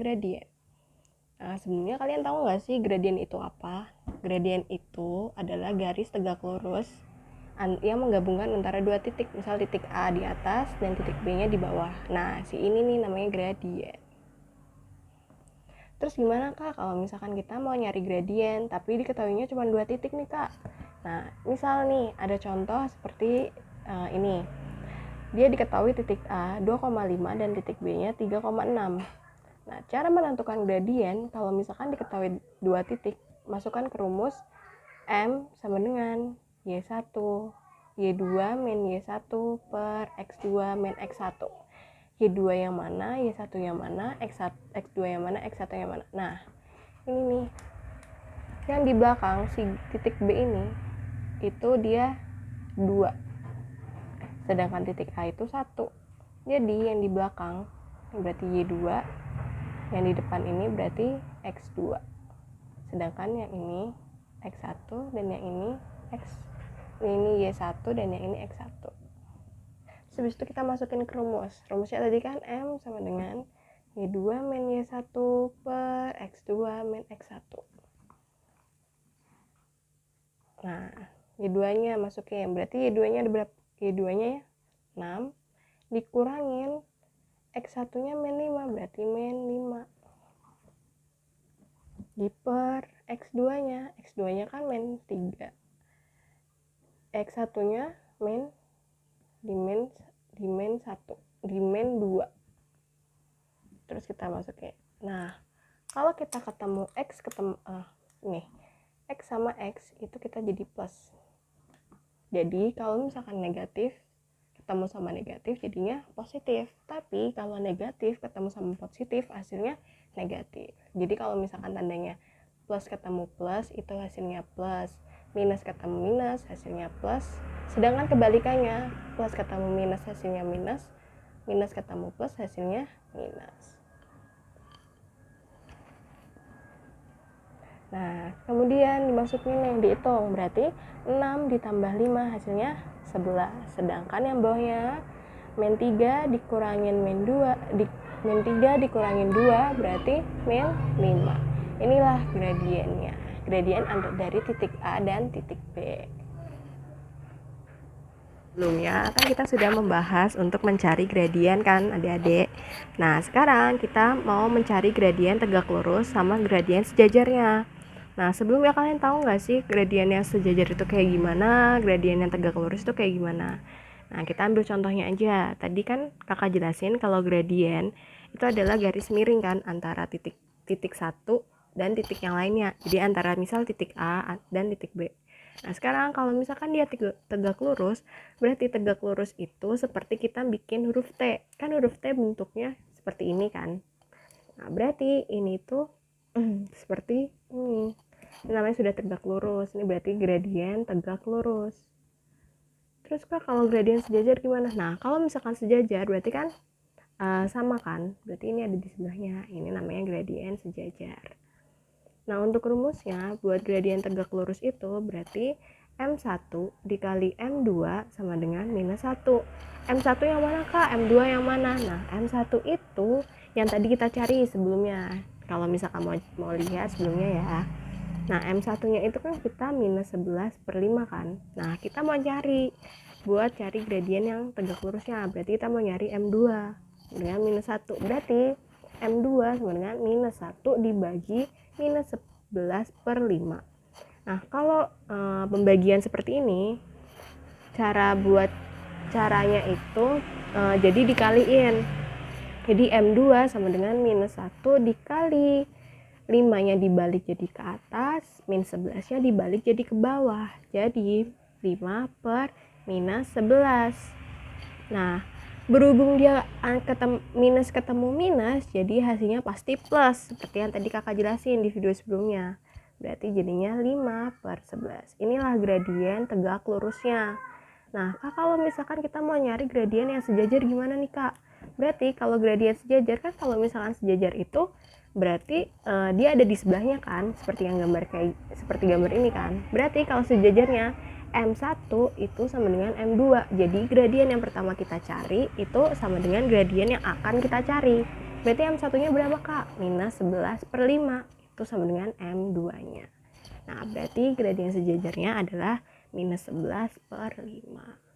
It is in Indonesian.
gradien. Nah, sebelumnya kalian tahu nggak sih gradien itu apa? Gradien itu adalah garis tegak lurus yang menggabungkan antara dua titik, misal titik A di atas dan titik B-nya di bawah. Nah, si ini nih namanya gradien. Terus gimana kak kalau misalkan kita mau nyari gradien tapi diketahuinya cuma dua titik nih kak? Nah, misal nih ada contoh seperti ini. Dia diketahui titik A 2,5 dan titik B-nya 3,6. Nah, cara menentukan gradien kalau misalkan diketahui dua titik, masukkan ke rumus M sama dengan Y1 Y2 min Y1 per X2 min X1. Y2 yang mana, Y1 yang mana, X2 yang mana, X1 yang mana. Nah, ini nih. Yang di belakang si titik B ini itu dia 2. Sedangkan titik A itu 1. Jadi yang di belakang berarti Y2, yang di depan ini berarti X2. Sedangkan yang ini X1 dan yang ini ini Y1 dan yang ini X1. Habis itu kita masukin ke rumus. Rumusnya tadi kan M sama dengan Y2 min Y1 per X2 min X1. Nah, Y2-nya masukin. Berarti Y2-nya ada berapa? Y2-nya ya 6 dikurangin X1-nya min 5, berarti min 5. Di per X2-nya. X2-nya kan min 3. X1-nya min di min 1, di min 2. Terus kita masukin. Nah, kalau kita ketemu X nih, X sama X itu kita jadi plus. Jadi kalau misalkan negatif ketemu sama negatif jadinya positif. Tapi kalau negatif ketemu sama positif hasilnya negatif. Jadi kalau misalkan tandanya plus ketemu plus itu hasilnya plus, minus ketemu minus hasilnya plus. Sedangkan kebalikannya, plus ketemu minus hasilnya minus, minus ketemu plus hasilnya minus. Nah, kemudian dimasukin yang dihitung, berarti 6 ditambah 5 hasilnya 11. Sedangkan yang bawahnya min 3 dikurangin min 2, min 3 dikurangin 2 berarti min 5. Inilah gradiennya. Gradien dari titik A dan titik B. Sebelumnya kan kita sudah membahas untuk mencari gradien kan adik-adik. Nah, sekarang kita mau mencari gradien tegak lurus sama gradien sejajarnya. Nah, sebelumnya kalian tahu nggak sih gradien yang sejajar itu kayak gimana, gradien yang tegak lurus itu kayak gimana? Nah, kita ambil contohnya aja. Tadi kan kakak jelasin kalau gradien itu adalah garis miring kan antara titik 1 dan titik yang lainnya. Jadi antara misal titik A dan titik B. Nah, sekarang kalau misalkan dia tegak lurus, berarti tegak lurus itu seperti kita bikin huruf T. Kan huruf T bentuknya seperti ini kan. Nah, berarti ini tuh seperti ini. Ini namanya sudah tegak lurus. Ini berarti gradien tegak lurus. Terus kak kalau gradien sejajar gimana? Nah, kalau misalkan sejajar berarti kan sama kan. Berarti ini ada di sebelahnya. Ini namanya gradien sejajar. Nah, untuk rumusnya buat gradien tegak lurus itu berarti M1 dikali M2 sama dengan minus 1. M1 yang mana kak? M2 yang mana? Nah, M1 itu yang tadi kita cari sebelumnya. Kalau misalkan mau lihat sebelumnya ya. Nah, M1-nya itu kan kita minus 11 per 5 kan. Nah, kita mau cari buat cari gradien yang tegak lurusnya. Berarti kita mau nyari M2 dengan minus 1. Berarti M2 sama dengan minus 1 dibagi minus 11 per 5. Nah, kalau pembagian seperti ini, caranya itu jadi dikaliin. Jadi M2 sama dengan minus 1 dikali 5-nya dibalik jadi ke atas, min 11-nya dibalik jadi ke bawah. Jadi 5 per minus 11. Nah, berhubung dia minus ketemu minus, jadi hasilnya pasti plus. Seperti yang tadi kakak jelasin di video sebelumnya. Berarti jadinya 5 per 11. Inilah gradien tegak lurusnya. Nah, kak kalau misalkan kita mau nyari gradien yang sejajar gimana nih kak? Berarti kalau gradien sejajar kan kalau misalkan sejajar itu berarti dia ada di sebelahnya kan. Seperti gambar ini kan. Berarti kalau sejajarnya M1 itu sama dengan M2. Jadi gradien yang pertama kita cari itu sama dengan gradien yang akan kita cari. Berarti M1 nya berapa Kak? Minus 11 per 5, itu sama dengan M2 nya. Nah berarti gradien sejajarnya adalah minus 11 per 5.